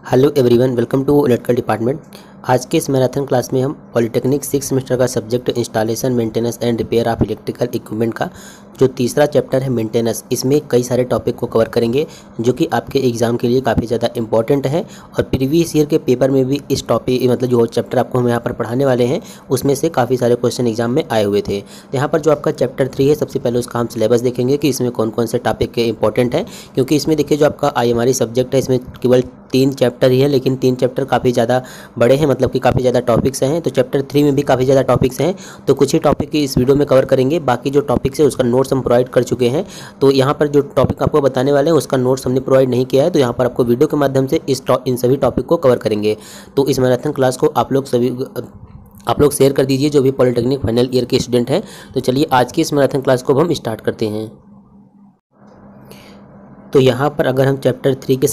Hello everyone, welcome to electrical department. आज के इस मैराथन क्लास में हम पॉलिटेक्निक 6 सेमेस्टर का subject installation, maintenance and repair of electrical equipment का जो तीसरा चैप्टर है मेंटेनेंस, इसमें कई सारे टॉपिक को कवर करेंगे जो कि आपके एग्जाम के लिए काफ़ी ज़्यादा इंपॉर्टेंट है। और प्रीवियस ईयर के पेपर में भी इस टॉपिक मतलब जो चैप्टर आपको हम यहाँ पर पढ़ाने वाले हैं उसमें से काफ़ी सारे क्वेश्चन एग्जाम में आए हुए थे। तो यहाँ पर जो आपका चैप्टर 3 है, सबसे पहले उसका हम सिलेबस देखेंगे कि इसमें कौन कौन से टॉपिक के इंपॉर्टेंट हैं, क्योंकि इसमें देखिए जो आपका IMRE सब्जेक्ट है इसमें केवल 3 चैप्टर ही है, लेकिन 3 चैप्टर काफ़ी ज़्यादा बड़े हैं, मतलब कि काफ़ी ज़्यादा टॉपिक्स हैं। तो चैप्टर 3 में भी काफ़ी ज़्यादा टॉपिक्स हैं, तो कुछ ही टॉपिक की इस वीडियो में कवर करेंगे। बाकी जो टॉपिक्स है उसका नोट्स हम प्रोवाइड कर चुके हैं। तो यहाँ पर जो टॉपिक आपको बताने वाले हैं उसका नोट्स हमने प्रोवाइड नहीं किया है, तो यहाँ पर आपको वीडियो के माध्यम से इन सभी टॉपिक को कवर करेंगे। तो इस मैराथन क्लास को आप लोग शेयर कर दीजिए जो भी पॉलिटेक्निक फाइनल ईयर के स्टूडेंट हैं। तो चलिए आज की इस मैराथन क्लास को हम स्टार्ट करते हैं। तो यहाँ पर अगर हम चैप्टर 3 के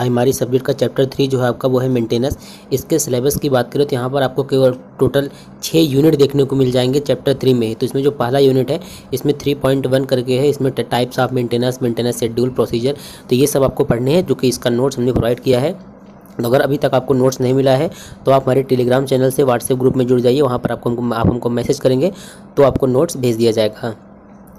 IMRE सब्जेक्ट का चैप्टर 3 जो है आपका वो है मेंटेनेंस, इसके सिलेबस की बात करें तो यहाँ पर आपको केवल टोटल 6 यूनिट देखने को मिल जाएंगे चैप्टर 3 में। तो इसमें जो पहला यूनिट है इसमें 3.1 करके है, इसमें types of maintenance, maintenance schedule, procedure, तो ये सब आपको पढ़ने हैं, जो कि इसका नोट्स हमने प्रोवाइड किया है। तो अगर अभी तक आपको नोट्स नहीं मिला है तो आप हमारे टेलीग्राम चैनल से व्हाट्सएप ग्रुप में जुड़ जाइए, वहाँ पर आप हमको मैसेज करेंगे तो आपको नोट्स भेज दिया जाएगा।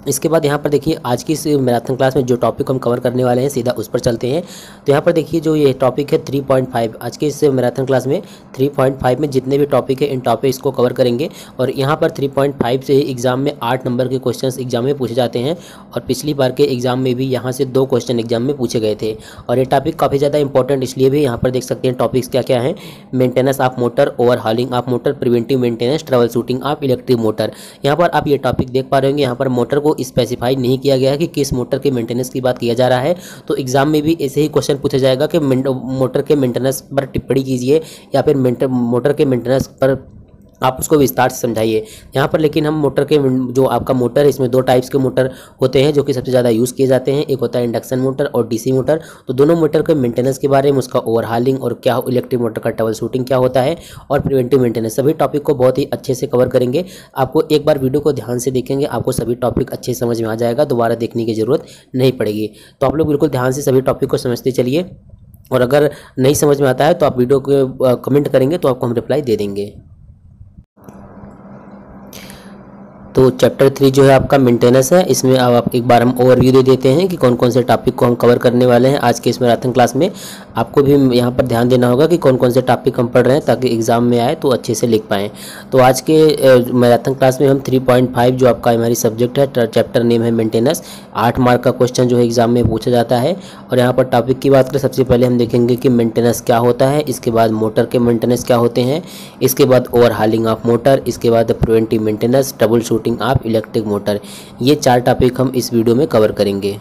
इसके बाद यहाँ पर देखिए आज की इस मैराथन क्लास में जो टॉपिक हम कवर करने वाले हैं सीधा उस पर चलते हैं। तो यहाँ पर देखिए जो ये टॉपिक है 3.5, आज के इस मैराथन क्लास में 3.5 में जितने भी टॉपिक है इन टॉपिक्स को कवर करेंगे। और यहाँ पर 3.5 से एग्जाम में 8 नंबर के क्वेश्चंस एग्जाम में पूछे जाते हैं, और पिछली बार के एग्जाम में भी यहाँ से 2 क्वेश्चन एग्जाम में पूछे गए थे। और ये टॉपिक काफ़ी ज़्यादा इंपॉर्टेंट इसलिए भी, यहाँ पर देख सकते हैं टॉपिक्स क्या क्या हैं। Maintenance of motor, overhauling of motor, preventive maintenance, trouble shooting of electric motor. यहाँ पर आप ये टॉपिक देख पा रहे होंगे, यहाँ पर मोटर को स्पेसिफाई नहीं किया गया है कि किस मोटर के मेंटेनेंस की बात किया जा रहा है। तो एग्जाम में भी ऐसे ही क्वेश्चन पूछा जाएगा कि मोटर के मेंटेनेंस पर टिप्पणी कीजिए, या फिर मोटर के मेंटेनेंस पर आप उसको विस्तार से समझाइए। यहाँ पर लेकिन हम मोटर के जो आपका मोटर है इसमें 2 टाइप्स के मोटर होते हैं जो कि सबसे ज़्यादा यूज़ किए जाते हैं। एक होता है इंडक्शन मोटर और DC मोटर। तो दोनों मोटर के मेंटेनेंस के बारे में, उसका ओवरहॉलिंग और क्या इलेक्ट्रिक मोटर का ट्रबल शूटिंग क्या होता है, और प्रिवेंटिव मेंटेनेंस, सभी टॉपिक को बहुत ही अच्छे से कवर करेंगे। आपको एक बार वीडियो को ध्यान से देखेंगे आपको सभी टॉपिक अच्छे समझ में आ जाएगा, दोबारा देखने की ज़रूरत नहीं पड़ेगी। तो आप लोग बिल्कुल ध्यान से सभी टॉपिक को समझते चलिए, और अगर नहीं समझ में आता है तो आप वीडियो को कमेंट करेंगे तो आपको हम रिप्लाई दे देंगे। तो चैप्टर 3 जो है आपका मेंटेनेंस है, इसमें अब आप एक बार हम ओवरव्यू दे देते हैं कि कौन कौन से टॉपिक को हम कवर करने वाले हैं आज के इस मैराथन क्लास में। आपको भी यहाँ पर ध्यान देना होगा कि कौन कौन से टॉपिक हम पढ़ रहे हैं ताकि एग्जाम में आए तो अच्छे से लिख पाएँ। तो आज के मैराथन क्लास में हम 3.5 जो आपका हमारी सब्जेक्ट है, चैप्टर नेम है मेंटेनेंस, 8 मार्क का क्वेश्चन जो है एग्जाम में पूछा जाता है। और यहाँ पर टॉपिक की बात करें, सबसे पहले हम देखेंगे कि मेंटेनेंस क्या होता है, इसके बाद मोटर के मेंटेनेंस क्या होते हैं, इसके बाद ओवरहॉलिंग ऑफ मोटर, इसके बाद preventive maintenance, trouble shooting of electric motor. ये 4 टॉपिक हम इस वीडियो में कवर करेंगे।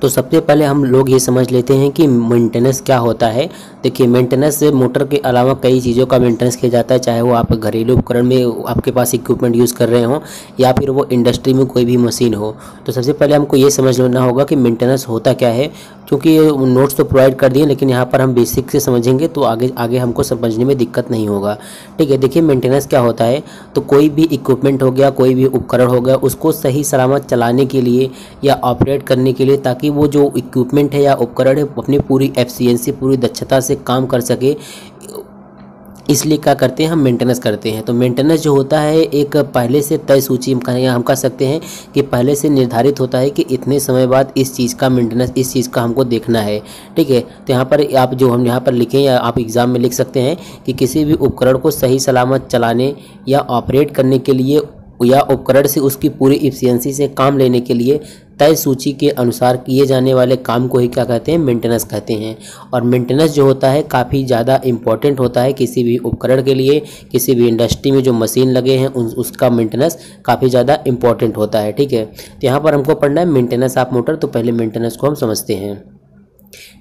तो सबसे पहले हम लोग ये समझ लेते हैं कि मेंटेनेंस क्या होता है। देखिए मेंटेनेंस से मोटर के अलावा कई चीज़ों का मेंटेनेंस किया जाता है, चाहे वो आप घरेलू उपकरण में आपके पास इक्विपमेंट यूज़ कर रहे हों या फिर वो इंडस्ट्री में कोई भी मशीन हो। तो सबसे पहले हमको ये समझ लेना होगा कि मेंटेनेंस होता क्या है, क्योंकि नोट्स तो प्रोवाइड कर दिए लेकिन यहाँ पर हम बेसिक से समझेंगे तो आगे हमको समझने में दिक्कत नहीं होगा। ठीक है, देखिए मेंटेनेंस क्या होता है। तो कोई भी इक्विपमेंट हो गया, कोई भी उपकरण हो गया, उसको सही सलामत चलाने के लिए या ऑपरेट करने के लिए, ताकि वो जो इक्विपमेंट है या उपकरण है अपनी पूरी एफिशिएंसी, पूरी दक्षता से काम कर सके, इसलिए क्या करते हैं हम मेंटेनेंस करते हैं। तो मेंटेनेंस जो होता है एक पहले से तय सूची हम कह सकते हैं कि पहले से निर्धारित होता है कि इतने समय बाद इस चीज़ का मेंटेनेंस, इस चीज़ का हमको देखना है। ठीक है, तो यहाँ पर आप जो हम यहाँ पर लिखें या आप एग्ज़ाम में लिख सकते हैं कि किसी भी उपकरण को सही सलामत चलाने या ऑपरेट करने के लिए, या उपकरण से उसकी पूरी एफिशिएंसी से काम लेने के लिए तय सूची के अनुसार किए जाने वाले काम को ही क्या कहते हैं, मेंटेनेंस कहते हैं। और मेंटेनेंस जो होता है काफ़ी ज़्यादा इंपॉर्टेंट होता है किसी भी उपकरण के लिए, किसी भी इंडस्ट्री में जो मशीन लगे हैं उसका मेंटेनेंस काफ़ी ज़्यादा इंपॉर्टेंट होता है। ठीक है, तो यहाँ पर हमको पढ़ना है मेंटेनेंस ऑफ मोटर। तो पहले मेंटेनेंस को हम समझते हैं।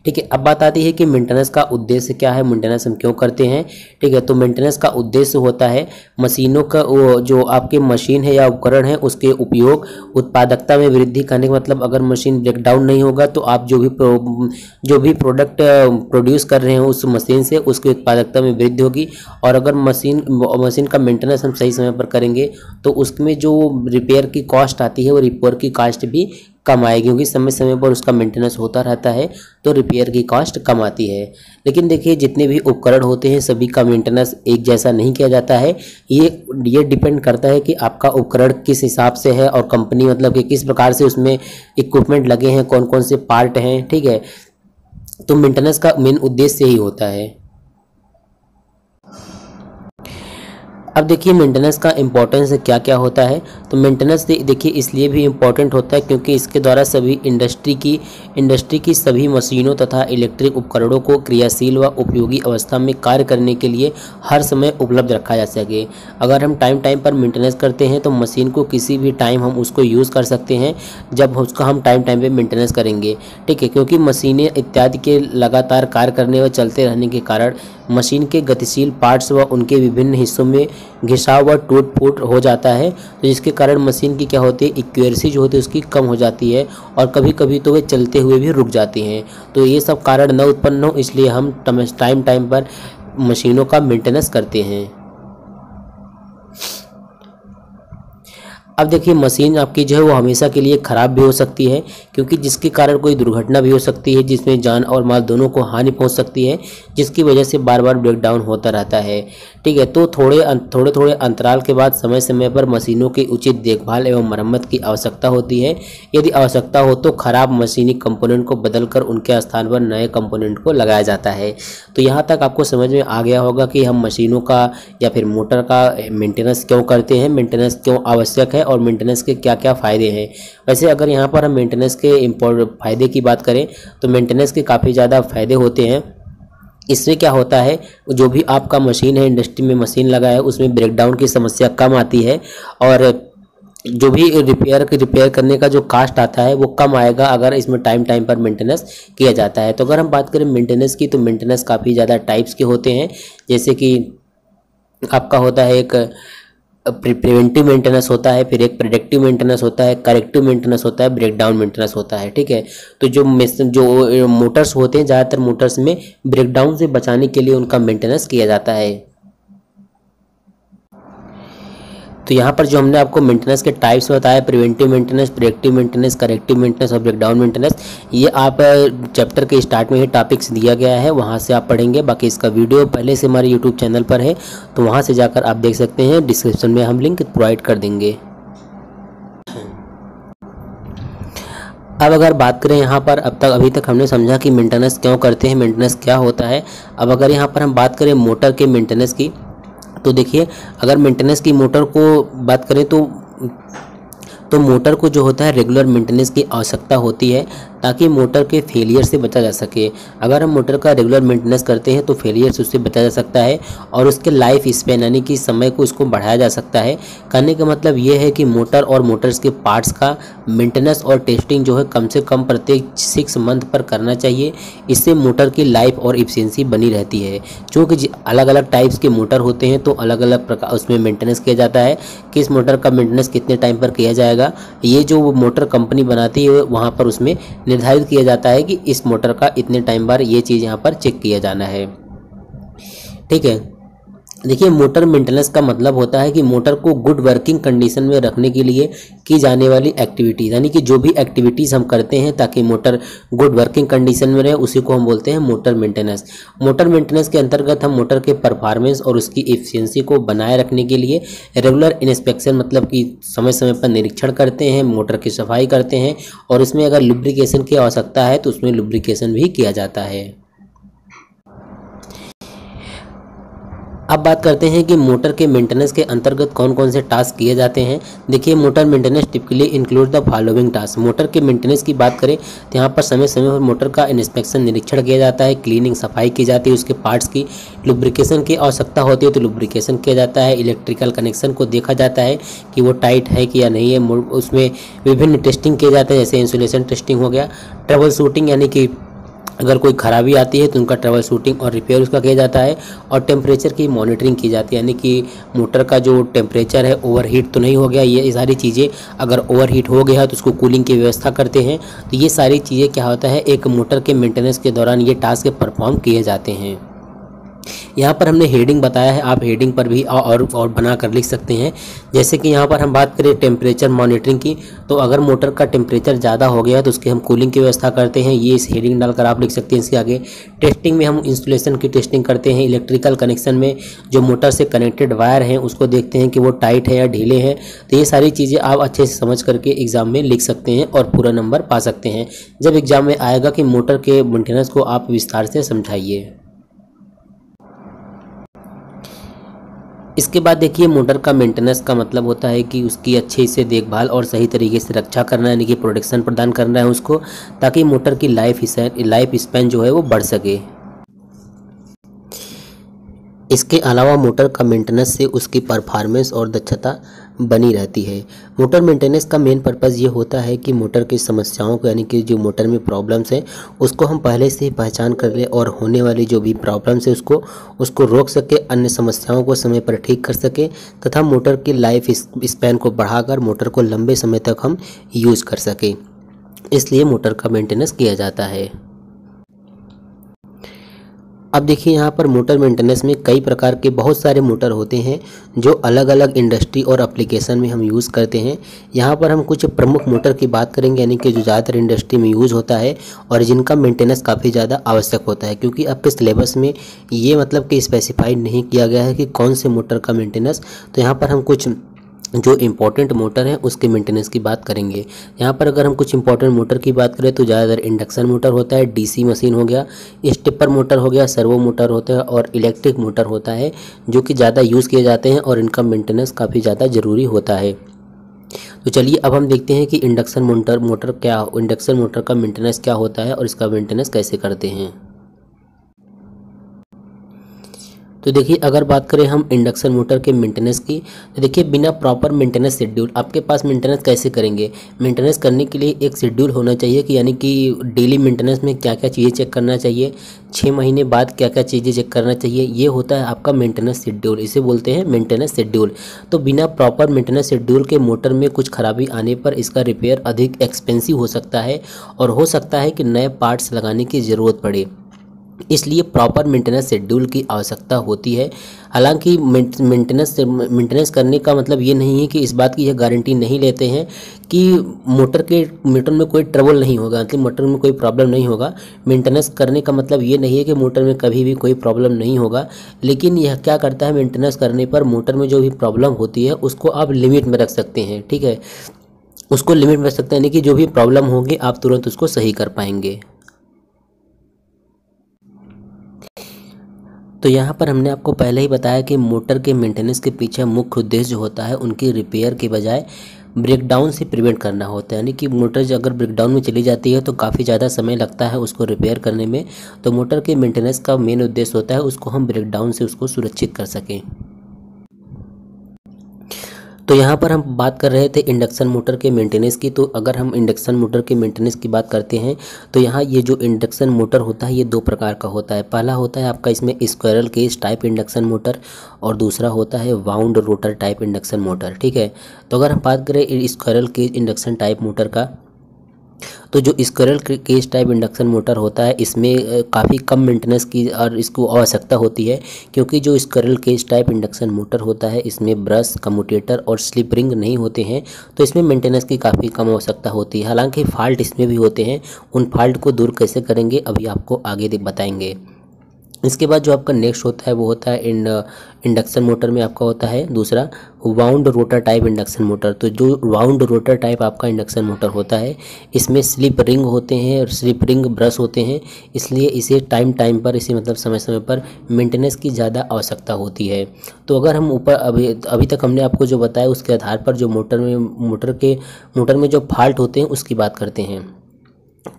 ठीक है। अब बात आती है कि मेंटेनेंस का उद्देश्य क्या है, मेंटेनेंस हम क्यों करते हैं। ठीक है, तो मेंटेनेंस का उद्देश्य होता है मशीनों का वो जो आपके मशीन है या उपकरण है उसके उपयोग उत्पादकता में वृद्धि करने का मतलब अगर मशीन ब्रेक डाउन नहीं होगा तो आप जो भी प्रोडक्ट प्रोड्यूस कर रहे हैं उस मशीन से उसकी उत्पादकता में वृद्धि होगी। और अगर मशीन का मेंटेनेंस हम सही समय पर करेंगे तो उसमें जो रिपेयर की कॉस्ट आती है वो रिपेयर की कॉस्ट भी कम आएगी, क्योंकि समय समय पर उसका मेंटेनेंस होता रहता है तो रिपेयर की कॉस्ट कम आती है। लेकिन देखिए जितने भी उपकरण होते हैं सभी का मेंटेनेंस एक जैसा नहीं किया जाता है। ये डिपेंड करता है कि आपका उपकरण किस हिसाब से है और कंपनी मतलब कि किस प्रकार से उसमें इक्विपमेंट लगे हैं, कौन कौन से पार्ट हैं। ठीक है, तो मेंटेनेंस का मेन उद्देश्य यही होता है। अब देखिए मेंटेनेंस का इम्पोर्टेंस क्या क्या होता है। तो मेंटेनेंस देखिए इसलिए भी इम्पोर्टेंट होता है क्योंकि इसके द्वारा सभी इंडस्ट्री की सभी मशीनों तथा इलेक्ट्रिक उपकरणों को क्रियाशील व उपयोगी अवस्था में कार्य करने के लिए हर समय उपलब्ध रखा जा सके। अगर हम टाइम पर मेंटेनेंस करते हैं तो मशीन को किसी भी टाइम हम उसको यूज़ कर सकते हैं जब उसका हम टाइम पे मेंटेनेंस करेंगे। ठीक है, क्योंकि मशीनें इत्यादि के लगातार कार्य करने व चलते रहने के कारण मशीन के गतिशील पार्ट्स व उनके विभिन्न हिस्सों में घिसाव व टूट फूट हो जाता है, तो जिसके कारण मशीन की क्या होती है एक्यूरेसी जो होती है उसकी कम हो जाती है और कभी कभी तो वे चलते हुए भी रुक जाती हैं। तो ये सब कारण न उत्पन्न हो इसलिए हम टाइम पर मशीनों का मेंटेनेंस करते हैं। अब देखिए मशीन आपकी जो है वो हमेशा के लिए ख़राब भी हो सकती है, क्योंकि जिसके कारण कोई दुर्घटना भी हो सकती है जिसमें जान और माल दोनों को हानि पहुंच सकती है, जिसकी वजह से बार बार ब्रेकडाउन होता रहता है। ठीक है, तो थोड़े अंतराल के बाद समय समय पर मशीनों की उचित देखभाल एवं मरम्मत की आवश्यकता होती है। यदि आवश्यकता हो तो खराब मशीनी कंपोनेंट को बदलकर उनके स्थान पर नए कंपोनेंट को लगाया जाता है। तो यहाँ तक आपको समझ में आ गया होगा कि हम मशीनों का या फिर मोटर का मेंटेनेंस क्यों करते हैं, मेंटेनेंस क्यों आवश्यक है और मेंटेनेंस के क्या क्या फ़ायदे हैं। वैसे अगर यहाँ पर हम मेंटेनेंस के फ़ायदे की बात करें तो मेंटेनेंस के काफ़ी ज़्यादा फ़ायदे होते हैं। इससे क्या होता है जो भी आपका मशीन है, इंडस्ट्री में मशीन लगा है उसमें ब्रेकडाउन की समस्या कम आती है और जो भी रिपेयर करने का जो कास्ट आता है वो कम आएगा अगर इसमें टाइम पर मेंटेनेंस किया जाता है। तो अगर हम बात करें मेंटेनेंस की तो मेंटेनेंस काफ़ी ज़्यादा टाइप्स के होते हैं, जैसे कि आपका होता है एक प्रिवेंटिव मेंटेनेंस होता है, फिर एक प्रेडिक्टिव मेंटेनेंस होता है, करेक्टिव मेंटेनेंस होता है, ब्रेकडाउन मेंटेनेंस होता है। ठीक है, तो जो मोटर्स होते हैं ज़्यादातर मोटर्स में ब्रेकडाउन से बचाने के लिए उनका मेंटेनेंस किया जाता है। तो यहाँ पर जो हमने आपको मेंटेनेंस के टाइप्स बताया, preventive maintenance, predictive maintenance, corrective maintenance और ब्रेकडाउन मेंटेनेंस, ये आप चैप्टर के स्टार्ट में ही टॉपिक्स दिया गया है, वहाँ से आप पढ़ेंगे। बाकी इसका वीडियो पहले से हमारे यूट्यूब चैनल पर है तो वहाँ से जाकर आप देख सकते हैं, डिस्क्रिप्शन में हम लिंक प्रोवाइड कर देंगे। अब अगर बात करें यहाँ पर अभी तक हमने समझा कि मेंटेनेंस क्यों करते हैं, मेंटेनेंस क्या होता है। अब अगर यहाँ पर हम बात करें मोटर के मेंटेनेंस की तो देखिए अगर मेंटेनेंस की मोटर को बात करें तो मोटर को जो होता है रेगुलर मेंटेनेंस की आवश्यकता होती है ताकि मोटर के फेलियर से बचा जा सके। अगर हम मोटर का रेगुलर मेंटेनेंस करते हैं तो फेलियर से उससे बचा जा सकता है और उसके लाइफ स्पेन यानी कि समय को इसको बढ़ाया जा सकता है। कहने का मतलब ये है कि मोटर और मोटर्स के पार्ट्स का मेंटेनेंस और टेस्टिंग जो है कम से कम प्रत्येक 6 मंथ पर करना चाहिए। इससे मोटर की लाइफ और इफिशिएंसी बनी रहती है। क्योंकि अलग अलग टाइप्स के मोटर होते हैं तो अलग अलग प्रकार उसमें मेंटेनेंस किया जाता है। किस मोटर का मेंटेनेंस कितने टाइम पर किया जाएगा ये जो मोटर कंपनी बनाती है वहाँ पर उसमें निर्धारित किया जाता है कि इस मोटर का इतने टाइम बाद ये चीज़ यहाँ पर चेक किया जाना है। ठीक है, देखिए मोटर मेंटेनेंस का मतलब होता है कि मोटर को गुड वर्किंग कंडीशन में रखने के लिए की जाने वाली एक्टिविटीज़, यानी कि जो भी एक्टिविटीज़ हम करते हैं ताकि मोटर गुड वर्किंग कंडीशन में रहे उसी को हम बोलते हैं मोटर मेंटेनेंस। मोटर मेंटेनेंस के अंतर्गत हम मोटर के परफॉर्मेंस और उसकी एफिशिएंसी को बनाए रखने के लिए रेगुलर इंस्पेक्शन मतलब कि समय समय पर निरीक्षण करते हैं, मोटर की सफाई करते हैं और उसमें अगर लुब्रिकेशन की आवश्यकता है तो उसमें लुब्रिकेशन भी किया जाता है। अब बात करते हैं कि मोटर के मेंटेनेंस के अंतर्गत कौन कौन से टास्क किए जाते हैं। देखिए motor maintenance typically include the following task. Motor के मेंटेनेंस की बात करें तो यहाँ पर समय समय पर मोटर का इंस्पेक्शन निरीक्षण किया जाता है, क्लीनिंग सफाई की जाती है उसके पार्ट्स की, लुब्रिकेशन की आवश्यकता होती है तो लुब्रिकेशन किया जाता है, इलेक्ट्रिकल कनेक्शन को देखा जाता है कि वो टाइट है कि या नहीं है, उसमें विभिन्न टेस्टिंग किए जाते हैं जैसे इंसुलेशन टेस्टिंग हो गया, ट्रबल शूटिंग यानी कि अगर कोई ख़राबी आती है तो उनका ट्रबल शूटिंग और रिपेयर उसका किया जाता है। और टेम्परेचर की मॉनिटरिंग की जाती है, यानी कि मोटर का जो टेम्परेचर है ओवरहीट तो नहीं हो गया, ये सारी चीज़ें। अगर ओवरहीट हो गया तो उसको कूलिंग की व्यवस्था करते हैं। तो ये सारी चीज़ें क्या होता है, एक मोटर के मेंटेनेंस के दौरान ये टास्क परफॉर्म किए जाते हैं। यहाँ पर हमने हेडिंग बताया है, आप हेडिंग पर भी और बना कर लिख सकते हैं। जैसे कि यहाँ पर हम बात करें टेम्परेचर मॉनिटरिंग की, तो अगर मोटर का टेम्परेचर ज़्यादा हो गया तो उसके हम कूलिंग की व्यवस्था करते हैं, ये इस हेडिंग डालकर आप लिख सकते हैं। इसके आगे टेस्टिंग में हम इंस्टॉलेशन की टेस्टिंग करते हैं। इलेक्ट्रिकल कनेक्शन में जो मोटर से कनेक्टेड वायर हैं उसको देखते हैं कि वो टाइट है या ढीले हैं। तो ये सारी चीज़ें आप अच्छे से समझ करके एग्ज़ाम में लिख सकते हैं और पूरा नंबर पा सकते हैं जब एग्ज़ाम में आएगा कि मोटर के मेंटेनेंस को आप विस्तार से समझाइए। इसके बाद देखिए, मोटर का मेंटेनेंस का मतलब होता है कि उसकी अच्छे से देखभाल और सही तरीके से रक्षा करना, यानी कि प्रोटेक्शन प्रदान करना है उसको, ताकि मोटर की लाइफ स्पैन जो है वो बढ़ सके। इसके अलावा मोटर का मेंटेनेंस से उसकी परफॉर्मेंस और दक्षता बनी रहती है। मोटर मेंटेनेंस का मेन पर्पज़ ये होता है कि मोटर की समस्याओं को, यानी कि जो मोटर में प्रॉब्लम्स हैं उसको हम पहले से ही पहचान कर लें और होने वाली जो भी प्रॉब्लम्स है उसको रोक सके, अन्य समस्याओं को समय पर ठीक कर सके तथा मोटर की लाइफ स्पैन को बढ़ाकर मोटर को लंबे समय तक हम यूज़ कर सकें। इसलिए मोटर का मेंटेनेंस किया जाता है। अब देखिए, यहाँ पर मोटर मेंटेनेंस में कई प्रकार के बहुत सारे मोटर होते हैं जो अलग अलग इंडस्ट्री और एप्लीकेशन में हम यूज़ करते हैं। यहाँ पर हम कुछ प्रमुख मोटर की बात करेंगे, यानी कि जो ज़्यादातर इंडस्ट्री में यूज़ होता है और जिनका मेंटेनेंस काफ़ी ज़्यादा आवश्यक होता है, क्योंकि आपके सिलेबस में ये मतलब कि स्पेसिफाइड नहीं किया गया है कि कौन से मोटर का मेंटेनेंस। तो यहाँ पर हम कुछ जो इम्पोर्टेंट मोटर है उसके मेंटेनेंस की बात करेंगे। यहाँ पर अगर हम कुछ इंपॉर्टेंट मोटर की बात करें तो ज़्यादातर इंडक्शन मोटर होता है, डीसी मशीन हो गया, स्टेपर मोटर हो गया, सर्वो मोटर होता है और इलेक्ट्रिक मोटर होता है, जो कि ज़्यादा यूज़ किए जाते हैं और इनका मेंटेनेंस काफ़ी ज़्यादा ज़रूरी होता है। तो चलिए अब हम देखते हैं कि इंडक्शन मोटर का मेंटेनेंस क्या होता है और इसका मेंटेनेंस कैसे करते हैं। तो देखिए, अगर बात करें हम इंडक्शन मोटर के मेंटेनेंस की, तो देखिए बिना प्रॉपर मेंटेनेंस शेड्यूल आपके पास मेंटेनेंस कैसे करेंगे। मेंटेनेंस करने के लिए एक शेड्यूल होना चाहिए कि यानी कि डेली मेंटेनेंस में क्या क्या चीज़ें चेक करना चाहिए, 6 महीने बाद क्या क्या चीज़ें चेक करना चाहिए, ये होता है आपका मेंटेनेंस शेड्यूल। इसे बोलते हैं मेंटेनेंस शेड्यूल। तो बिना प्रॉपर मेंटेनेंस शेड्यूल के मोटर में कुछ खराबी आने पर इसका रिपेयर अधिक एक्सपेंसिव हो सकता है और हो सकता है कि नए पार्ट्स लगाने की ज़रूरत पड़े। इसलिए प्रॉपर मेंटेनेंस शेड्यूल की आवश्यकता होती है। हालांकि मेंटेनेंस करने का मतलब ये नहीं है कि इस बात की यह गारंटी नहीं लेते हैं कि मोटर में कोई ट्रबल नहीं होगा, मतलब मोटर में कोई प्रॉब्लम नहीं होगा। मेंटेनेंस करने का मतलब ये नहीं है कि मोटर में कभी भी कोई प्रॉब्लम नहीं होगा, लेकिन यह क्या करता है, मेंटेनेंस करने पर मोटर में जो भी प्रॉब्लम होती है उसको आप लिमिट में रख सकते हैं। ठीक है, उसको लिमिट में रख सकते हैं, यानी कि जो भी प्रॉब्लम होगी आप तुरंत उसको सही कर पाएंगे। तो यहाँ पर हमने आपको पहले ही बताया कि मोटर के मेंटेनेंस के पीछे मुख्य उद्देश्य जो होता है उनकी रिपेयर के बजाय ब्रेकडाउन से प्रिवेंट करना होता है। यानी कि मोटर अगर ब्रेकडाउन में चली जाती है तो काफ़ी ज़्यादा समय लगता है उसको रिपेयर करने में। तो मोटर के मेंटेनेंस का मेन उद्देश्य होता है उसको हम ब्रेकडाउन से उसको सुरक्षित कर सकें। तो यहाँ पर हम बात कर रहे थे इंडक्शन मोटर के मेंटेनेंस की। तो अगर हम इंडक्शन मोटर के मेंटेनेंस की बात करते हैं तो यहाँ ये जो इंडक्शन मोटर होता है ये दो प्रकार का होता है। पहला होता है आपका इसमें squirrel cage type induction motor और दूसरा होता है wound rotor type induction motor. ठीक है, तो अगर हम बात करें squirrel cage induction type motor का, तो जो squirrel cage type induction motor होता है इसमें काफ़ी कम मेंटेनेंस की और इसको आवश्यकता होती है, क्योंकि जो squirrel cage type induction motor होता है इसमें ब्रश, कम्यूटेटर और स्लिप रिंग नहीं होते हैं, तो इसमें मेंटेनेंस की काफ़ी कम आवश्यकता होती है। हालांकि फॉल्ट इसमें भी होते हैं, उन फॉल्ट को दूर कैसे करेंगे अभी आपको आगे बताएंगे। इसके बाद जो आपका नेक्स्ट होता है वो होता है इंडक्शन मोटर में आपका होता है दूसरा wound rotor type induction motor. तो जो वाउंड रोटर टाइप आपका इंडक्शन मोटर होता है इसमें स्लिप रिंग होते हैं और स्लिप रिंग ब्रश होते हैं, इसलिए इसे टाइम पर इसे मतलब समय समय पर मेंटेनेंस की ज़्यादा आवश्यकता होती है। तो अगर हम ऊपर अभी तक हमने आपको जो बताया उसके आधार पर जो मोटर में जो फॉल्ट होते हैं उसकी बात करते हैं।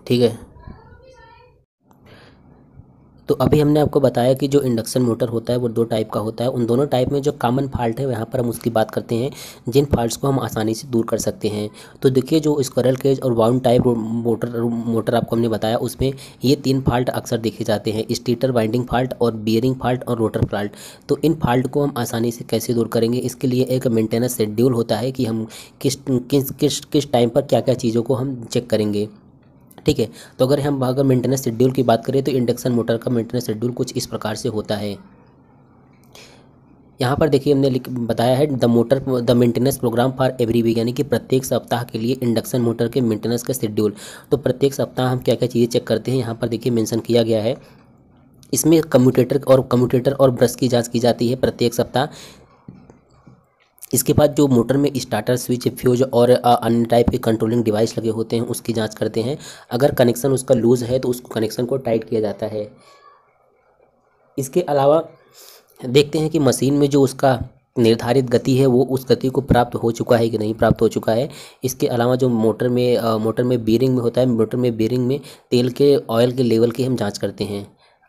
ठीक है, तो अभी हमने आपको बताया कि जो इंडक्शन मोटर होता है वो 2 टाइप का होता है। उन दोनों टाइप में जो कॉमन फॉल्ट है यहाँ पर हम उसकी बात करते हैं, जिन फॉल्ट्स को हम आसानी से दूर कर सकते हैं। तो देखिए जो स्क्विरल केज और वाउंड टाइप मोटर आपको हमने बताया, उसमें ये 3 फॉल्ट अक्सर देखे जाते हैं, स्टेटर वाइंडिंग फॉल्ट और बियरिंग फॉल्ट और रोटर फॉल्ट। तो इन फॉल्ट को हम आसानी से कैसे दूर करेंगे, इसके लिए एक मेंटेनेंस शेड्यूल होता है कि हम किस टाइम पर क्या क्या चीज़ों को हम चेक करेंगे। ठीक है, तो अगर मेंटेनेंस शेड्यूल की बात करें तो इंडक्शन मोटर का मेंटेनेंस शेड्यूल कुछ इस प्रकार से होता है। यहाँ पर देखिए हमने बताया है the maintenance programme for every week, यानी कि प्रत्येक सप्ताह के लिए इंडक्शन मोटर के मेंटेनेंस का शेड्यूल। तो प्रत्येक सप्ताह हम क्या क्या चीज़ें चेक करते हैं यहाँ पर देखिए मेंशन किया गया है। इसमें कम्यूटेटर और ब्रश की जाँच की जाती है प्रत्येक सप्ताह। इसके बाद जो मोटर में स्टार्टर स्विच, फ्यूज और अन्य टाइप के कंट्रोलिंग डिवाइस लगे होते हैं उसकी जांच करते हैं। अगर कनेक्शन उसका लूज़ है तो उस कनेक्शन को टाइट किया जाता है। इसके अलावा देखते हैं कि मशीन में जो उसका निर्धारित गति है वो उस गति को प्राप्त हो चुका है कि नहीं प्राप्त हो चुका है। इसके अलावा जो मोटर में बेयरिंग में होता है, मोटर में बेयरिंग में तेल के ऑयल के लेवल की हम जाँच करते हैं।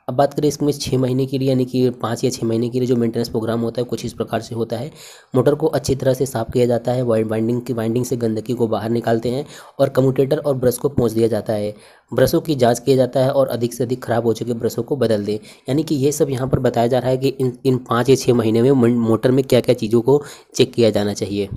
अब बात करें इसमें 6 महीने के लिए, यानी कि 5 या 6 महीने के लिए जो मेंटेनेंस प्रोग्राम होता है कुछ इस प्रकार से होता है। मोटर को अच्छी तरह से साफ़ किया जाता है, वाइंडिंग से गंदगी को बाहर निकालते हैं और कम्यूटेटर और ब्रश को पोंछ दिया जाता है। ब्रशों की जांच किया जाता है और अधिक से अधिक खराब हो चुके ब्रशों को बदल दें। यानी कि ये सब यहाँ पर बताया जा रहा है कि इन 5 या 6 महीने में मोटर में क्या क्या चीज़ों को चेक किया जाना चाहिए।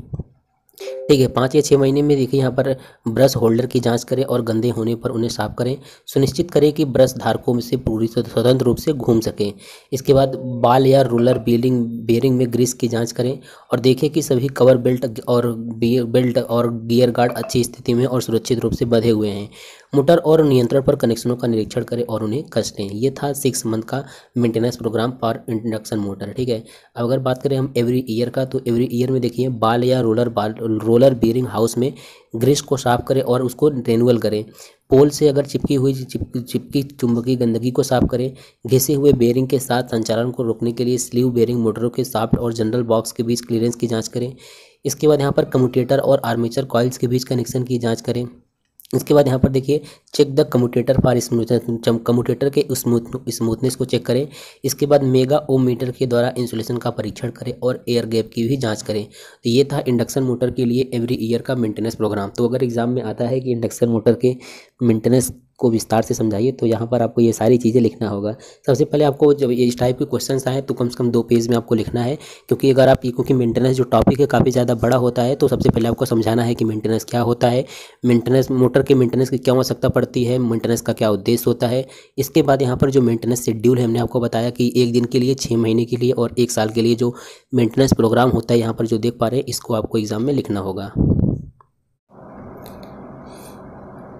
ठीक है, 5 या 6 महीने में देखिए यहाँ पर ब्रश होल्डर की जांच करें और गंदे होने पर उन्हें साफ करें। सुनिश्चित करें कि ब्रश धारकों में से पूरी स्वतंत्र रूप से घूम सकें। इसके बाद बाल या रोलर बेयरिंग में ग्रीस की जांच करें और देखें कि सभी कवर बेल्ट और गियर गार्ड अच्छी स्थिति में और सुरक्षित रूप से बंधे हुए हैं। मोटर और नियंत्रण पर कनेक्शनों का निरीक्षण करें और उन्हें कस लें। ये था 6 मंथ का maintenance programme for induction motor. ठीक है, अब अगर बात करें हम एवरी ईयर का, तो एवरी ईयर में देखिए बाल या रोलर बेयरिंग हाउस में ग्रीस को साफ करें और उसको रिन्यूअल करें। पोल से अगर चिपकी चुंबकीय गंदगी को साफ करें। घिसे हुए बेयरिंग के साथ संचालन को रोकने के लिए स्लीव बेयरिंग मोटरों के शाफ्ट और जनरल बॉक्स के बीच क्लीयरेंस की जांच करें। इसके बाद यहाँ पर कम्यूटेटर और आर्मेचर कॉइल्स के बीच कनेक्शन की जांच करें। इसके बाद यहाँ पर देखिए check the commutator for smoothness, commutator के स्मूथनेस को चेक करें। इसके बाद मेगा ओम मीटर के द्वारा इंसुलेशन का परीक्षण करें और एयर गैप की भी जांच करें। तो ये था इंडक्शन मोटर के लिए एवरी ईयर का मेंटेनेंस प्रोग्राम। तो अगर एग्जाम में आता है कि इंडक्शन मोटर के मेंटेनेंस को विस्तार से समझाइए, तो यहाँ पर आपको ये सारी चीज़ें लिखना होगा। सबसे पहले आपको जब इस टाइप के क्वेश्चंस आए तो कम से कम 2 पेज में आपको लिखना है, क्योंकि मेंटेनेंस जो टॉपिक है काफ़ी ज़्यादा बड़ा होता है। तो सबसे पहले आपको समझाना है कि मेंटेनेंस क्या होता है, मेंटेनेंस मोटर के मेंटेनेंस की क्या आवश्यकता पड़ती है, मेंटेनेंस का क्या उद्देश्य होता है। इसके बाद यहाँ पर जो मेंटेनेंस शेड्यूल है हमने आपको बताया कि 1 दिन के लिए, 6 महीने के लिए और 1 साल के लिए जो मेंटेनेंस प्रोग्राम होता है यहाँ पर जो देख पा रहे हैं, इसको आपको एग्जाम में लिखना होगा।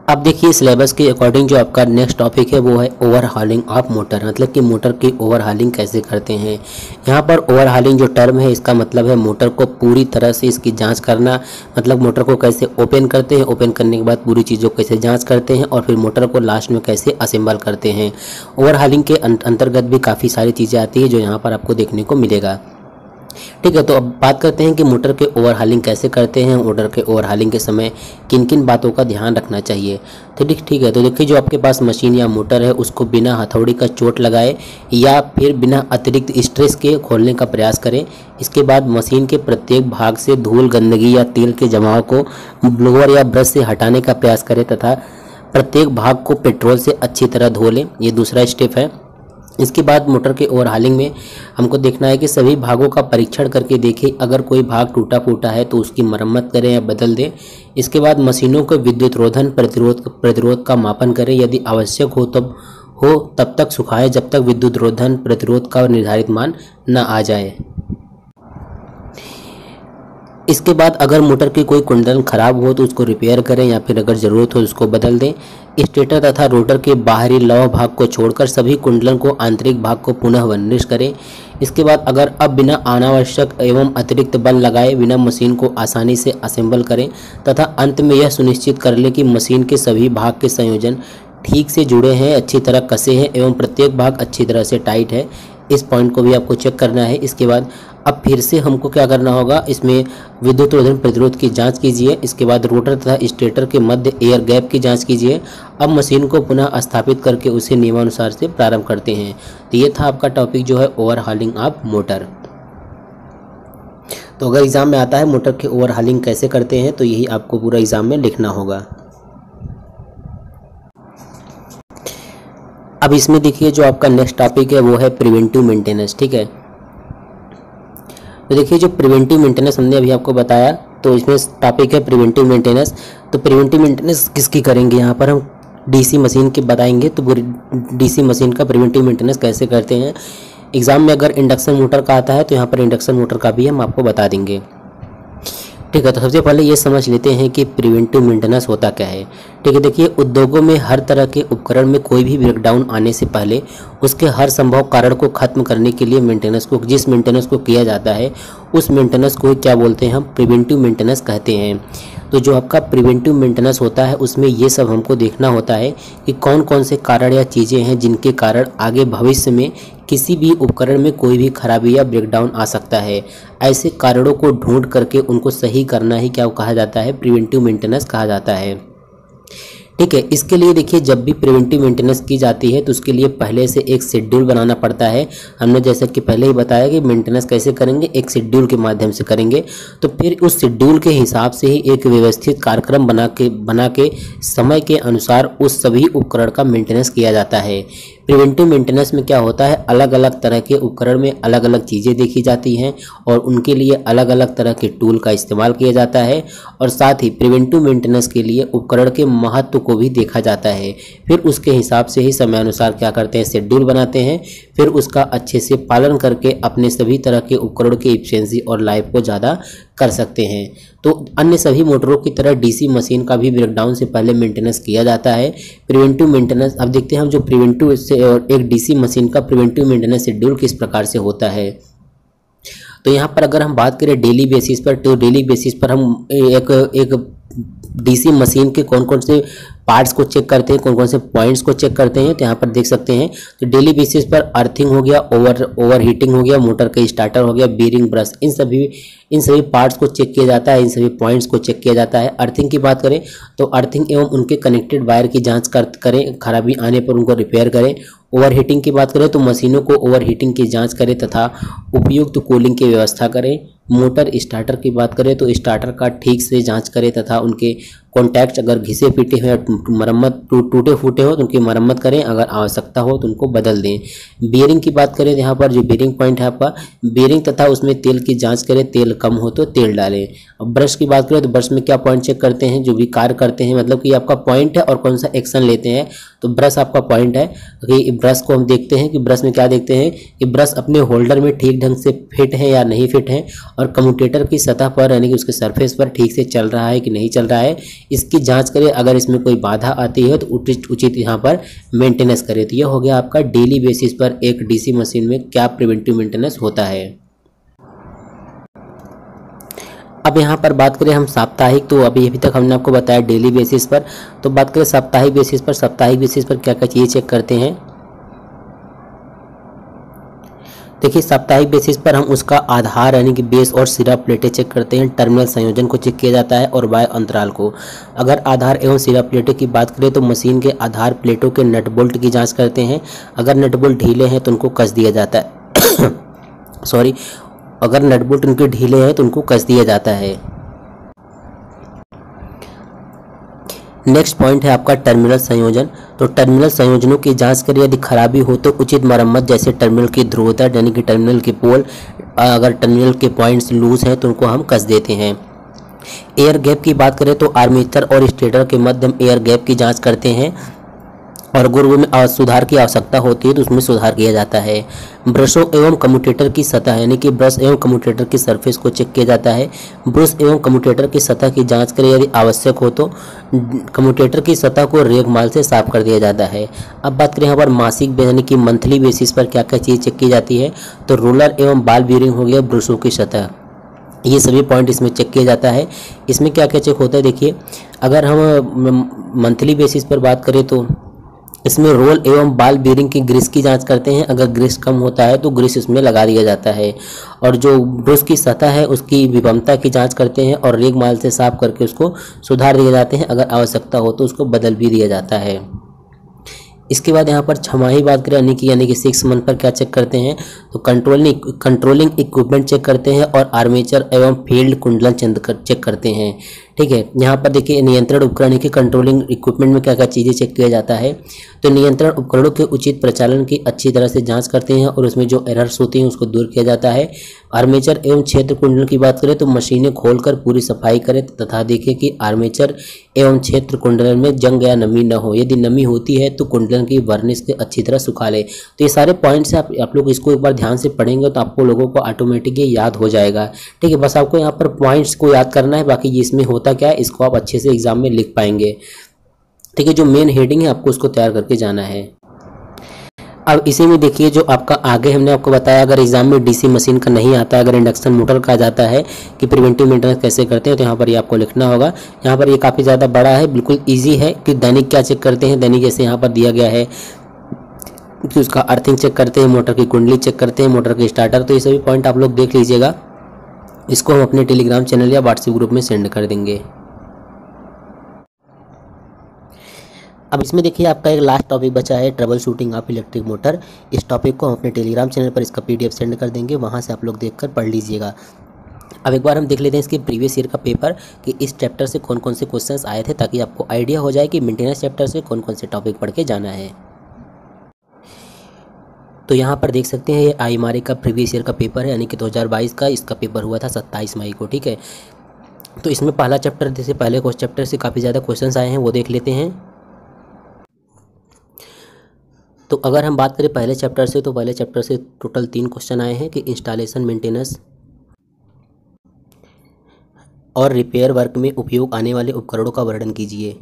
अब देखिए सिलेबस के अकॉर्डिंग जो आपका नेक्स्ट टॉपिक है वो है ओवरहॉलिंग ऑफ मोटर, मतलब कि मोटर की ओवरहॉलिंग कैसे करते हैं। यहाँ पर ओवरहॉलिंग जो टर्म है इसका मतलब है मोटर को पूरी तरह से इसकी जांच करना, मतलब मोटर को कैसे ओपन करते हैं, ओपन करने के बाद पूरी चीज़ों को कैसे जांच करते हैं और फिर मोटर को लास्ट में कैसे असेंबल करते हैं। ओवरहॉलिंग के अंतर्गत भी काफ़ी सारी चीज़ें आती है जो यहाँ पर आपको देखने को मिलेगा। ठीक है, तो अब बात करते हैं कि मोटर के ओवरहॉलिंग कैसे करते हैं, मोटर के ओवरहॉलिंग के समय किन किन बातों का ध्यान रखना चाहिए। ठीक है, तो देखिए जो आपके पास मशीन या मोटर है उसको बिना हथौड़ी का चोट लगाए या फिर बिना अतिरिक्त स्ट्रेस के खोलने का प्रयास करें। इसके बाद मशीन के प्रत्येक भाग से धूल, गंदगी या तेल के जमाव को ब्लोअर या ब्रश से हटाने का प्रयास करें तथा प्रत्येक भाग को पेट्रोल से अच्छी तरह धो लें। ये दूसरा स्टेप है। इसके बाद मोटर के ओवरहॉलिंग में हमको देखना है कि सभी भागों का परीक्षण करके देखें, अगर कोई भाग टूटा फूटा है तो उसकी मरम्मत करें या बदल दें। इसके बाद मशीनों के विद्युत रोधन प्रतिरोध का मापन करें, यदि आवश्यक हो तब तक सुखाएं जब तक विद्युत रोधन प्रतिरोध का निर्धारित मान न आ जाए। इसके बाद अगर मोटर की कोई कुंडल खराब हो तो उसको रिपेयर करें या फिर अगर ज़रूरत हो उसको बदल दें। स्टेटर तथा रोटर के बाहरी लौह भाग को छोड़कर सभी कुंडलन को आंतरिक भाग को पुनः वर्निश करें। इसके बाद अगर अब बिना अनावश्यक एवं अतिरिक्त बल लगाए बिना मशीन को आसानी से असेंबल करें तथा अंत में यह सुनिश्चित कर लें कि मशीन के सभी भाग के संयोजन ठीक से जुड़े हैं, अच्छी तरह कसे हैं एवं प्रत्येक भाग अच्छी तरह से टाइट है। इस पॉइंट को भी आपको चेक करना है। इसके बाद अब फिर से हमको क्या करना होगा, इसमें विद्युत रोधन प्रतिरोध की जांच कीजिए। इसके बाद रोटर तथा स्टेटर के मध्य एयर गैप की जांच कीजिए। अब मशीन को पुनः स्थापित करके उसे नियमानुसार से प्रारंभ करते हैं। तो ये था आपका टॉपिक जो है ओवरहॉलिंग ऑफ मोटर। तो अगर एग्ज़ाम में आता है मोटर के ओवरहॉलिंग कैसे करते हैं, तो यही आपको पूरा एग्ज़ाम में लिखना होगा। अब इसमें देखिए जो आपका नेक्स्ट टॉपिक है वो है प्रिवेंटिव मेंटेनेंस। ठीक है, तो देखिए जो प्रिवेंटिव मेंटेनेंस हमने अभी आपको बताया, तो इसमें टॉपिक है प्रिवेंटिव मेंटेनेंस। तो प्रिवेंटिव मेंटेनेंस किसकी करेंगे, यहाँ पर हम डीसी मशीन की बताएंगे। तो पूरी डीसी मशीन का प्रिवेंटिव मेंटेनेंस कैसे करते हैं। एग्जाम में अगर इंडक्शन मोटर का आता है तो यहाँ पर इंडक्शन मोटर का भी हम आपको बता देंगे। ठीक है, तो सबसे पहले ये समझ लेते हैं कि प्रिवेंटिव मेंटेनेंस होता क्या है। ठीक है, देखिए उद्योगों में हर तरह के उपकरण में कोई भी ब्रेकडाउन आने से पहले उसके हर संभव कारण को खत्म करने के लिए मेंटेनेंस को, जिस मेंटेनेंस को किया जाता है उस मेंटेनेंस को क्या बोलते हैं, हम प्रिवेंटिव मेंटेनेंस कहते हैं। तो जो आपका प्रिवेंटिव मेंटेनेंस होता है उसमें ये सब हमको देखना होता है कि कौन कौन से कारण या चीज़ें हैं जिनके कारण आगे भविष्य में किसी भी उपकरण में कोई भी खराबी या ब्रेकडाउन आ सकता है। ऐसे कारणों को ढूंढ करके उनको सही करना ही क्या कहा जाता है, प्रिवेंटिव मेंटेनेंस कहा जाता है। ठीक है, इसके लिए देखिए जब भी प्रिवेंटिव मेंटेनेंस की जाती है तो उसके लिए पहले से एक शेड्यूल बनाना पड़ता है। हमने जैसा कि पहले ही बताया कि मेंटेनेंस कैसे करेंगे, एक शेड्यूल के माध्यम से करेंगे। तो फिर उस शेड्यूल के हिसाब से ही एक व्यवस्थित कार्यक्रम बना के समय के अनुसार उस सभी उपकरण का मेंटेनेंस किया जाता है। प्रिवेंटिव मेंटेनेंस में क्या होता है, अलग अलग तरह के उपकरण में अलग अलग चीज़ें देखी जाती हैं और उनके लिए अलग अलग तरह के टूल का इस्तेमाल किया जाता है। और साथ ही प्रिवेंटिव मेंटेनेंस के लिए उपकरण के महत्व को भी देखा जाता है। फिर उसके हिसाब से ही समय अनुसार क्या करते हैं, शेड्यूल बनाते हैं। फिर उसका अच्छे से पालन करके अपने सभी तरह के उपकरणों की एफिशिएंसी और लाइफ को ज़्यादा कर सकते हैं। तो अन्य सभी मोटरों की तरह डीसी मशीन का भी ब्रेकडाउन से पहले मेंटेनेंस किया जाता है। प्रिवेंटिव मेंटेनेंस अब देखते हैं हम जो प्रिवेंटिव से एक डीसी मशीन का प्रिवेंटिव मेंटेनेंस शेड्यूल किस प्रकार से होता है। तो यहाँ पर अगर हम बात करें डेली बेसिस पर, तो डेली बेसिस पर हम एक डीसी मशीन के कौन कौन से पार्ट्स को चेक करते हैं, कौन कौन से पॉइंट्स को चेक करते हैं। तो यहाँ पर देख सकते हैं तो डेली बेसिस पर अर्थिंग हो गया, ओवर हीटिंग हो गया, मोटर का स्टार्टर हो गया, बीयरिंग, ब्रश, इन सभी पार्ट्स को चेक किया जाता है, इन सभी पॉइंट्स को चेक किया जाता है। अर्थिंग की बात करें तो अर्थिंग एवं उनके कनेक्टेड वायर की जांच करें, खराबी आने पर उनको रिपेयर करें। ओवर हीटिंग की बात करें तो मशीनों को ओवर हीटिंग की जांच करें तथा उपयुक्त कूलिंग की व्यवस्था करें। मोटर स्टार्टर की बात करें तो स्टार्टर का ठीक से जांच करें तथा उनके कॉन्टैक्ट अगर घिसे पीटे हो या मरम्मत टूटे फूटे हो तो उनकी मरम्मत करें, अगर आवश्यकता हो तो उनको बदल दें। बियरिंग की बात करें तो यहाँ पर जो बियरिंग पॉइंट है आपका, बियरिंग तथा उसमें तेल की जांच करें, तेल कम हो तो तेल डालें। अब ब्रश की बात करें तो ब्रश में क्या पॉइंट चेक करते हैं, जो भी कार्य करते हैं, मतलब कि आपका पॉइंट है और कौन सा एक्शन लेते हैं। तो ब्रश आपका पॉइंट है कि ब्रश को हम देखते हैं कि ब्रश में क्या देखते हैं कि ब्रश अपने होल्डर में ठीक ढंग से फिट है या नहीं फिट है, और कम्यूटेटर की सतह पर यानी कि उसके सरफेस पर ठीक से चल रहा है कि नहीं चल रहा है, इसकी जांच करें। अगर इसमें कोई बाधा आती है तो उचित यहाँ पर मेंटेनेंस करें। तो यह हो गया आपका डेली बेसिस पर एक डीसी मशीन में क्या प्रिवेंटिव मेंटेनेंस होता है। अब यहाँ पर बात करें हम साप्ताहिक, तो अभी तक हमने आपको बताया डेली बेसिस पर। तो बात करें साप्ताहिक बेसिस पर क्या क्या चीज़ें चेक करते हैं। देखिए साप्ताहिक बेसिस पर हम उसका आधार यानी कि बेस और सिरा प्लेटें चेक करते हैं, टर्मिनल संयोजन को चेक किया जाता है और वायु अंतराल को। अगर आधार एवं सिरा प्लेटें की बात करें तो मशीन के आधार प्लेटों के नट बोल्ट की जांच करते हैं। अगर नट बोल्ट ढीले हैं तो उनको कस दिया जाता है सॉरी, अगर नट बोल्ट उनके ढीले हैं तो उनको कस दिया जाता है। नेक्स्ट पॉइंट है आपका टर्मिनल संयोजन। तो टर्मिनल संयोजनों की जांच करें, यदि खराबी हो तो उचित मरम्मत, जैसे टर्मिनल की ध्रुवता यानी कि टर्मिनल के पोल, अगर टर्मिनल के पॉइंट्स लूज हैं तो उनको हम कस देते हैं। एयर गैप की बात करें तो आर्मेचर और स्टेटर के मध्य हम एयर गैप की जांच करते हैं और अगर में सुधार की आवश्यकता होती है तो उसमें सुधार किया जाता है। ब्रशों एवं कम्यूटेटर की सतह यानी कि ब्रश एवं कम्यूटेटर की सरफेस को चेक किया जाता है। ब्रश एवं कम्यूटेटर की सतह की जांच करें, यदि आवश्यक हो तो कम्यूटेटर की सतह को रेगमाल से साफ कर दिया जाता है। अब बात करें यहाँ पर मासिक यानी कि मंथली बेसिस पर क्या क्या चीज़ चेक की जाती है। तो रोलर एवं बाल बीयरिंग हो गया, ब्रशों की सतह, ये सभी पॉइंट इसमें चेक किया जाता है। इसमें क्या क्या चेक होता है, देखिए अगर हम मंथली बेसिस पर बात करें तो इसमें रोल एवं बाल बीयरिंग की ग्रीस की जांच करते हैं। अगर ग्रीस कम होता है तो ग्रीस इसमें लगा दिया जाता है। और जो ब्रश की सतह है उसकी विभमता की जांच करते हैं और रेगमाल से साफ करके उसको सुधार दिए जाते हैं। अगर आवश्यकता हो तो उसको बदल भी दिया जाता है। इसके बाद यहाँ पर छमाही बात करें यानी कि 6 मंथ पर क्या चेक करते हैं, तो कंट्रोलिंग इक्विपमेंट चेक करते हैं और आर्मेचर एवं फील्ड कुंडलन चेक करते हैं। ठीक है, यहाँ पर देखिए नियंत्रण उपकरण की कंट्रोलिंग इक्विपमेंट में क्या क्या चीज़ें चेक किया जाता है, तो नियंत्रण उपकरणों के उचित प्रचालन की अच्छी तरह से जांच करते हैं और उसमें जो एरर्स होती हैं उसको दूर किया जाता है। आर्मेचर एवं क्षेत्र कुंडलन की बात करें तो मशीनें खोलकर पूरी सफाई करें तथा देखें कि आर्मेचर एवं क्षेत्र कुंडलन में जंग या नमी न हो। यदि नमी होती है तो कुंडलन की वर्निश से अच्छी तरह सुखा ले। तो ये सारे पॉइंट्स आप लोग इसको एक बार ध्यान से पढ़ेंगे तो आपको लोगों को ऑटोमेटिक ये याद हो जाएगा। ठीक है, बस आपको यहाँ पर पॉइंट्स को याद करना है, बाकी इसमें होता क्या है इसको आप अच्छे से एग्जाम में लिख पाएंगे। ठीक है, जो मेन हेडिंग है आपको उसको तैयार करके जाना है। अब इसी में देखिए जो आपका आगे हमने आपको बताया, अगर एग्जाम में डीसी मशीन का नहीं आता है, अगर इंडक्शन मोटर का आ जाता है कि प्रिवेंटिव मेंटेनेंस कैसे करते हैं, तो यहाँ पर ये आपको लिखना होगा। यहाँ पर ये काफ़ी ज़्यादा बड़ा है, बिल्कुल ईजी है कि दैनिक क्या चेक करते हैं। दैनिक जैसे यहाँ पर दिया गया है कि उसका अर्थिंग चेक करते हैं, मोटर की कुंडली चेक करते हैं, मोटर के स्टार्टर। तो ये सभी पॉइंट आप लोग देख लीजिएगा। इसको हम अपने टेलीग्राम चैनल या व्हाट्सएप ग्रुप में सेंड कर देंगे। अब इसमें देखिए आपका एक लास्ट टॉपिक बचा है, trouble shooting of electric motor. इस टॉपिक को हम अपने टेलीग्राम चैनल पर इसका PDF सेंड कर देंगे, वहाँ से आप लोग देखकर पढ़ लीजिएगा। अब एक बार हम देख लेते हैं इसके प्रीवियस ईयर का पेपर कि इस चैप्टर से कौन कौन से क्वेश्चंस आए थे, ताकि आपको आइडिया हो जाए कि मेंटेनेंस चैप्टर से कौन कौन से टॉपिक पढ़ के जाना है। तो यहाँ पर देख सकते हैं ये IMRA का प्रीवियस ईयर का पेपर है, यानी कि 2022 का। इसका पेपर हुआ था 27 मई को। ठीक है, तो इसमें पहला चैप्टर जैसे पहले चैप्टर से काफ़ी ज़्यादा क्वेश्चंस आए हैं, वो देख लेते हैं। तो अगर हम बात करें पहले चैप्टर से, तो पहले चैप्टर से टोटल 3 क्वेश्चन आए हैं कि इंस्टॉलेशन, मेंटेनेंस और रिपेयर वर्क में उपयोग आने वाले उपकरणों का वर्णन कीजिए।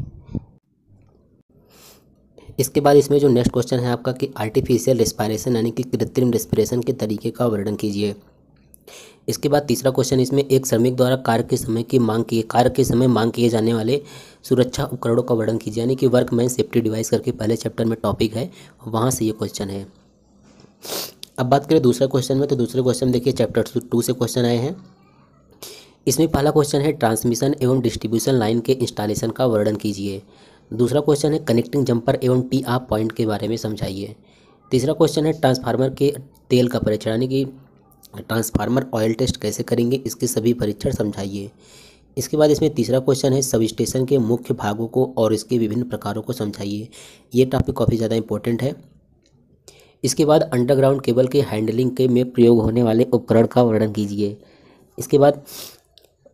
इसके बाद इसमें जो नेक्स्ट क्वेश्चन है आपका कि आर्टिफिशियल रेस्पिरेशन यानी कि कृत्रिम रेस्पिरेशन के तरीके का वर्णन कीजिए। इसके बाद तीसरा क्वेश्चन इसमें एक श्रमिक द्वारा कार्य के समय मांग किए जाने वाले सुरक्षा उपकरणों का वर्णन कीजिए, यानी कि वर्कमैन सेफ्टी डिवाइस करके पहले चैप्टर में टॉपिक है, वहाँ से ये क्वेश्चन है। अब बात करें दूसरे क्वेश्चन में, तो दूसरे क्वेश्चन देखिए चैप्टर 2 से क्वेश्चन आए हैं। इसमें पहला क्वेश्चन है ट्रांसमिशन एवं डिस्ट्रीब्यूशन लाइन के इंस्टॉलेशन का वर्णन कीजिए। दूसरा क्वेश्चन है कनेक्टिंग जंपर एवं टी ऑफ पॉइंट के बारे में समझाइए। तीसरा क्वेश्चन है ट्रांसफार्मर के तेल का परीक्षण, यानी कि ट्रांसफार्मर ऑयल टेस्ट कैसे करेंगे, इसके सभी परीक्षण समझाइए। इसके बाद इसमें तीसरा क्वेश्चन है सब स्टेशन के मुख्य भागों को और इसके विभिन्न प्रकारों को समझाइए। ये टॉपिक काफ़ी ज़्यादा इंपॉर्टेंट है। इसके बाद अंडरग्राउंड केबल के हैंडलिंग के में प्रयोग होने वाले उपकरण का वर्णन कीजिए। इसके बाद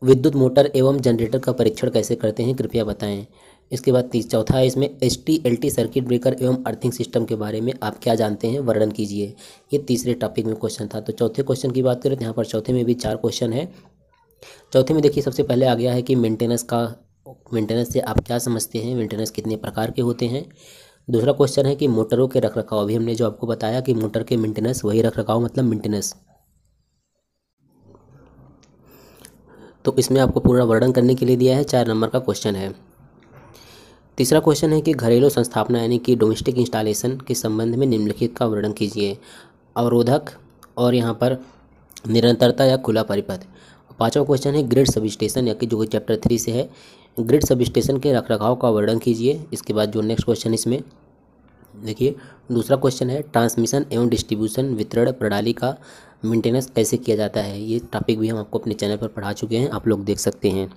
विद्युत मोटर एवं जनरेटर का परीक्षण कैसे करते हैं, कृपया बताएं। इसके बाद चौथा है इसमें ST-LT सर्किट ब्रेकर एवं अर्थिंग सिस्टम के बारे में आप क्या जानते हैं, वर्णन कीजिए। ये तीसरे टॉपिक में क्वेश्चन था। तो चौथे क्वेश्चन की बात करें तो यहाँ पर चौथे में भी 4 क्वेश्चन है। चौथे में देखिए सबसे पहले आ गया है कि मेंटेनेंस से आप क्या समझते हैं, मेंटेनेंस कितने प्रकार के होते हैं। दूसरा क्वेश्चन है कि मोटरों के रखरखाव, अभी हमने जो आपको बताया कि मोटर के मेंटेनेंस वही रखरखाव मतलब मेंटेनेंस, तो इसमें आपको पूरा वर्णन करने के लिए दिया है, 4 नंबर का क्वेश्चन है। तीसरा क्वेश्चन है कि घरेलू संस्थापना यानी कि डोमेस्टिक इंस्टॉलेशन के संबंध में निम्नलिखित का वर्णन कीजिए। अवरोधक और यहाँ पर निरंतरता या खुला परिपथ। पांचवा क्वेश्चन है ग्रिड सब स्टेशन, या कि जो चैप्टर 3 से है, ग्रिड सब स्टेशन के रखरखाव का वर्णन कीजिए। इसके बाद जो नेक्स्ट क्वेश्चन इसमें देखिए दूसरा क्वेश्चन है ट्रांसमिशन एवं डिस्ट्रीब्यूशन वितरण प्रणाली का मेंटेनेंस कैसे किया जाता है। ये टॉपिक भी हम आपको अपने चैनल पर पढ़ा चुके हैं, आप लोग देख सकते हैं।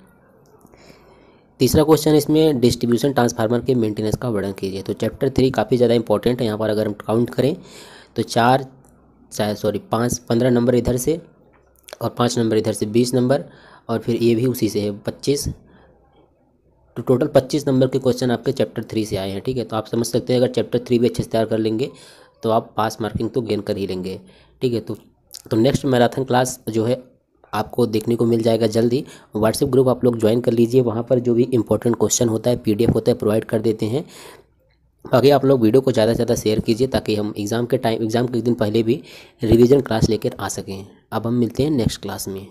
तीसरा क्वेश्चन इसमें डिस्ट्रीब्यूशन ट्रांसफार्मर के मेंटेनेंस का वर्णन कीजिए। तो चैप्टर 3 काफ़ी ज़्यादा इंपॉर्टेंट है। यहाँ पर अगर हम काउंट करें तो 15 नंबर इधर से और 5 नंबर इधर से, 20 नंबर, और फिर ये भी उसी से है 25, तो टोटल 25 नंबर के क्वेश्चन आपके चैप्टर 3 से आए हैं। ठीक है, तो आप समझ सकते हैं अगर चैप्टर 3 भी अच्छे से तैयार कर लेंगे तो आप पास मार्किंग तो गेन कर ही लेंगे। ठीक है, तो नेक्स्ट मैराथन क्लास जो है आपको देखने को मिल जाएगा जल्दी। व्हाट्सएप ग्रुप आप लोग ज्वाइन कर लीजिए, वहाँ पर जो भी इंपॉर्टेंट क्वेश्चन होता है PDF होता है प्रोवाइड कर देते हैं। बाकी आप लोग वीडियो को ज़्यादा से ज़्यादा शेयर कीजिए ताकि हम एग्ज़ाम के एक दिन पहले भी रिवीजन क्लास लेकर आ सकें। अब हम मिलते हैं नेक्स्ट क्लास में।